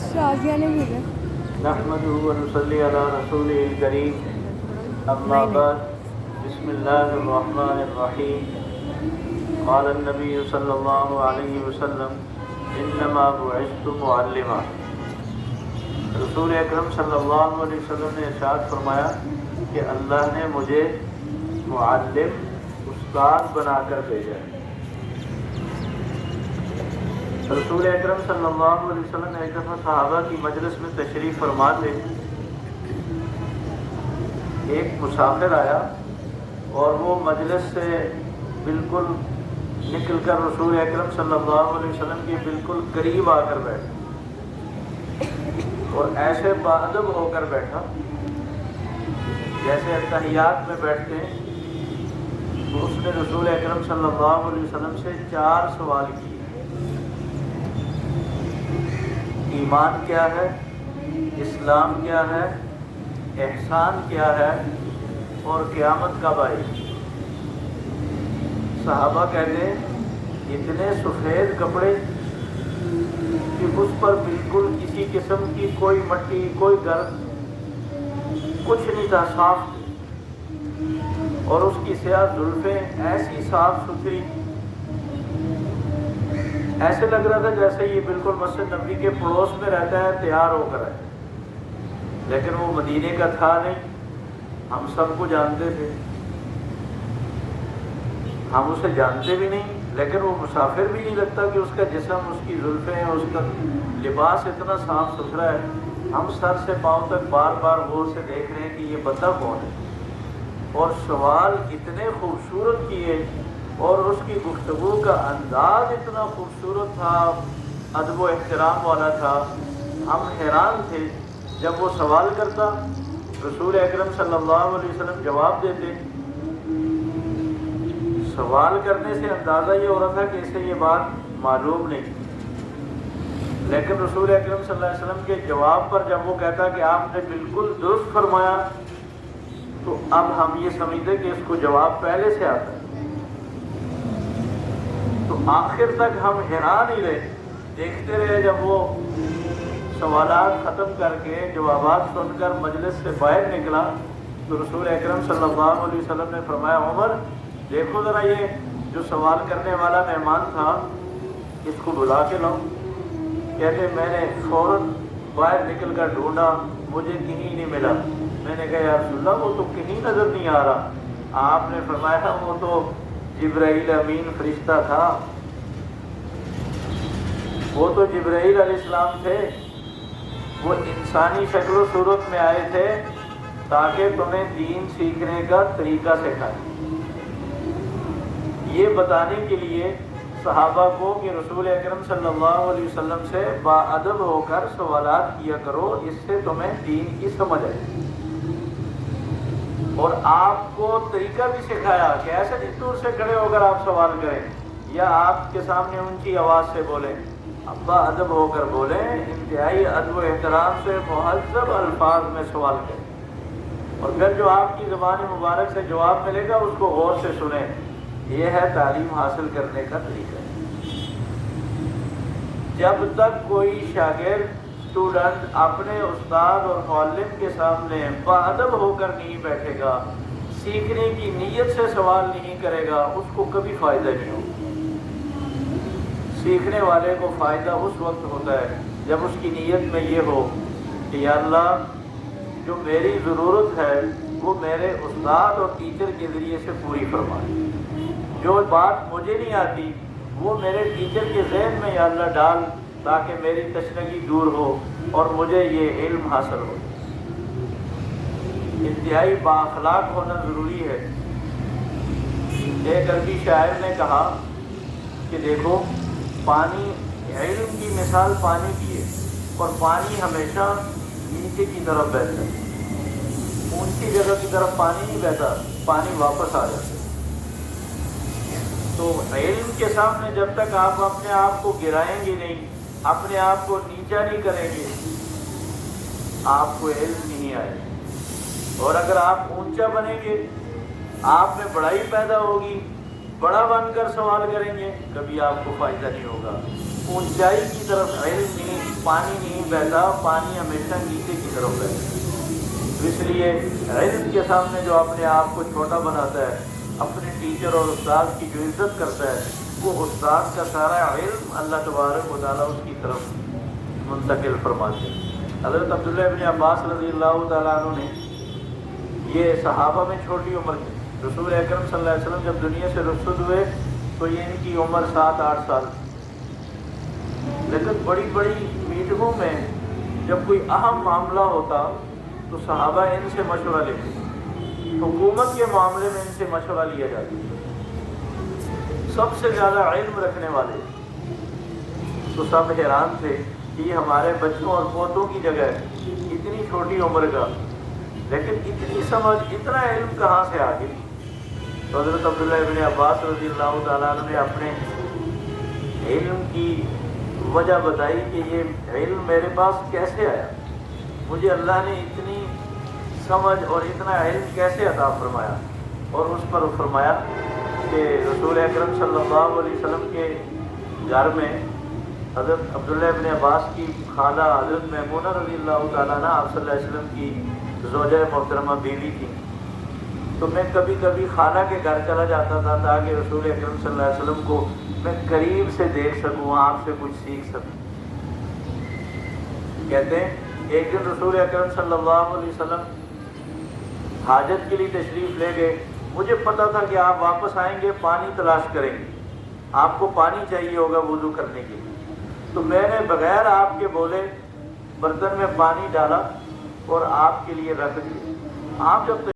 شازیہ نے بھیجا. نحمده ونصلي على رسوله الكريم اما بعد بسم الله الرحمن الرحيم قال النبي صلى الله عليه وسلم انما بعثت معلما. رسول اکرم صلی اللہ علیہ وسلم نے ارشاد فرمایا کہ اللہ نے مجھے معلم استاد بنا کر بھیجا ہے. رسول اکرم صلی اللہ علیہ وسلم نے ایک دفعہ صحابہ کی مجلس میں تشریف فرما تھے. ایک مسافر آیا اور وہ مجلس سے بالکل نکل کر رسول اکرم صلی اللہ علیہ وسلم کے بالکل قریب آ کر بیٹھا اور ایسے باادب ہو کر بیٹھا جیسے تحیات میں بیٹھتے ہیں. تو اس نے رسول اکرم صلی اللہ علیہ وسلم سے 4 سوال کیے. ایمان کیا ہے، اسلام کیا ہے، احسان کیا ہے اور قیامت کب آئے گی. صحابہ کہتے ہیں اتنے سفید کپڑے کہ اس پر بالکل کسی قسم کی کوئی مٹی کوئی گرد کچھ نہیں تھا، صاف تھی. اور اس کی سیاہ زلفیں ایسی صاف ستھری، ایسے لگ رہا تھا جیسے یہ بالکل مسجد نبی کے پڑوس میں رہتا ہے، تیار ہو کر ہے. لیکن وہ مدینے کا تھا نہیں، ہم سب کو جانتے تھے، ہم اسے جانتے بھی نہیں. لیکن وہ مسافر بھی نہیں لگتا کہ اس کا جسم، اس کی زلفیں، اس کا لباس اتنا صاف ستھرا ہے. ہم سر سے پاؤں تک بار بار غور سے دیکھ رہے ہیں کہ یہ بندہ کون ہے. اور سوال اتنے خوبصورت کیے اور اس کی گفتگو کا انداز اتنا خوبصورت تھا، ادب و احترام والا تھا. ہم حیران تھے. جب وہ سوال کرتا رسول اکرم صلی اللہ علیہ وسلم جواب دیتے. سوال کرنے سے اندازہ یہ ہو رہا تھا کہ اسے یہ بات معلوم نہیں. لیکن رسول اکرم صلی اللہ علیہ وسلم کے جواب پر جب وہ کہتا کہ آپ نے بالکل درست فرمایا، تو اب ہم یہ سمجھتے کہ اس کو جواب پہلے سے آتا ہے. تو آخر تک ہم حیران ہی رہے، دیکھتے رہے. جب وہ سوالات ختم کر کے جوابات سن کر مجلس سے باہر نکلا تو رسول اکرم صلی اللہ علیہ وسلم نے فرمایا عمر دیکھو ذرا یہ جو سوال کرنے والا مہمان تھا اس کو بلا کے لاؤ. کہتے میں نے فوراً باہر نکل کر ڈھونڈا، مجھے کہیں نہیں ملا. میں نے کہا یا رسول اللہ وہ تو کہیں نظر نہیں آ رہا. آپ نے فرمایا وہ تو جبرائیل امین فرشتہ تھا، وہ تو جبرائیل علیہ السلام تھے. وہ انسانی شکل و صورت میں آئے تھے تاکہ تمہیں دین سیکھنے کا طریقہ سکھائیں. یہ بتانے کے لیے صحابہ کو کہ رسول اکرم صلی اللہ علیہ وسلم سے باادب ہو کر سوالات کیا کرو، اس سے تمہیں دین کی سمجھ آئے. اور آپ کو طریقہ بھی سکھایا کہ ایسے نہیں دور سے کھڑے ہو کر آپ سوال کریں یا آپ کے سامنے اونچی آواز سے بولیں. ابا ادب ہو کر بولیں، انتہائی ادب و احترام سے مہذب الفاظ میں سوال کریں. اور پھر جو آپ کی زبان مبارک سے جواب ملے گا اس کو غور سے سنیں. یہ ہے تعلیم حاصل کرنے کا طریقہ. جب تک کوئی شاگرد اسٹوڈنٹ اپنے استاد اور معلم کے سامنے باادب ہو کر نہیں بیٹھے گا، سیکھنے کی نیت سے سوال نہیں کرے گا، اس کو کبھی فائدہ نہیں ہوگا. سیکھنے والے کو فائدہ اس وقت ہوتا ہے جب اس کی نیت میں یہ ہو کہ یا اللہ جو میری ضرورت ہے وہ میرے استاد اور ٹیچر کے ذریعے سے پوری فرمائے. جو بات مجھے نہیں آتی وہ میرے ٹیچر کے ذہن میں یا اللہ ڈال تاکہ میری تشنگی دور ہو اور مجھے یہ علم حاصل ہو. انتہائی بااخلاق ہونا ضروری ہے. ایک عربی شاعر نے کہا کہ دیکھو پانی، علم کی مثال پانی کی ہے اور پانی ہمیشہ نیچے کی طرف بہتا ہے. اونچی جگہ کی طرف پانی نہیں بہتا، پانی واپس آ جاتا ہے. تو علم کے سامنے جب تک آپ اپنے آپ کو گرائیں گے نہیں، اپنے آپ کو نیچا نہیں کریں گے، آپ کو علم نہیں آئے. اور اگر آپ اونچا بنیں گے آپ میں بڑائی پیدا ہوگی، بڑا بن کر سوال کریں گے، کبھی آپ کو فائدہ نہیں ہوگا. اونچائی کی طرف علم نہیں، پانی نہیں بہتا، پانی ہمیشہ نیچے کی طرف بہتا. تو اس لیے علم کے سامنے جو اپنے آپ کو چھوٹا بناتا ہے، اپنے ٹیچر اور استاد کی جو عزت کرتا ہے، وہ استاد کا سارا علم اللہ تبارک و تعالیٰ اس کی طرف منتقل فرماتے ہیں. حضرت عبداللہ ابن عباس رضی اللہ تعالیٰ عنہ نے، یہ صحابہ میں چھوٹی عمر کے، رسول اکرم صلی اللہ علیہ وسلم جب دنیا سے رخصت ہوئے تو یہ ان کی عمر 7-8 سال، لیکن بڑی بڑی میٹنگوں میں جب کوئی اہم معاملہ ہوتا تو صحابہ ان سے مشورہ لیتے، حکومت کے معاملے میں ان سے مشورہ لیا جاتا. سب سے زیادہ علم رکھنے والے تو سب حیران تھے کہ یہ ہمارے بچوں اور پوتوں کی جگہ ہے، اتنی چھوٹی عمر کا، لیکن اتنی سمجھ، اتنا علم کہاں سے آ گئی. تو حضرت عبداللہ ابن عباس رضی اللہ تعالیٰ عنہ نے اپنے علم کی وجہ بتائی کہ یہ علم میرے پاس کیسے آیا، مجھے اللہ نے اتنی سمجھ اور اتنا علم کیسے عطا فرمایا. اور اس پر فرمایا کہ رسول اکرم صلی اللہ علیہ وسلم کے گھر میں حضرت عبداللہ ابن عباس کی خالہ حضرت میمونہ رضی اللہ تعالیٰ عنہ آپ صلی اللہ علیہ وسلم کی زوجہ محترمہ بیوی تھی. تو میں کبھی کبھی خالہ کے گھر چلا جاتا تھا تاکہ رسول اکرم صلی اللہ علیہ وسلم کو میں قریب سے دیکھ سکوں، آپ سے کچھ سیکھ سکوں. کہتے ہیں ایک دن رسول اکرم صلی اللہ علیہ وسلم حاجت کے لیے تشریف لے گئے. مجھے پتا تھا کہ آپ واپس آئیں گے، پانی تلاش کریں گے، آپ کو پانی چاہیے ہوگا وضو کرنے کے لیے. تو میں نے بغیر آپ کے بولے برتن میں پانی ڈالا اور آپ کے لیے رکھ دیا. آپ جب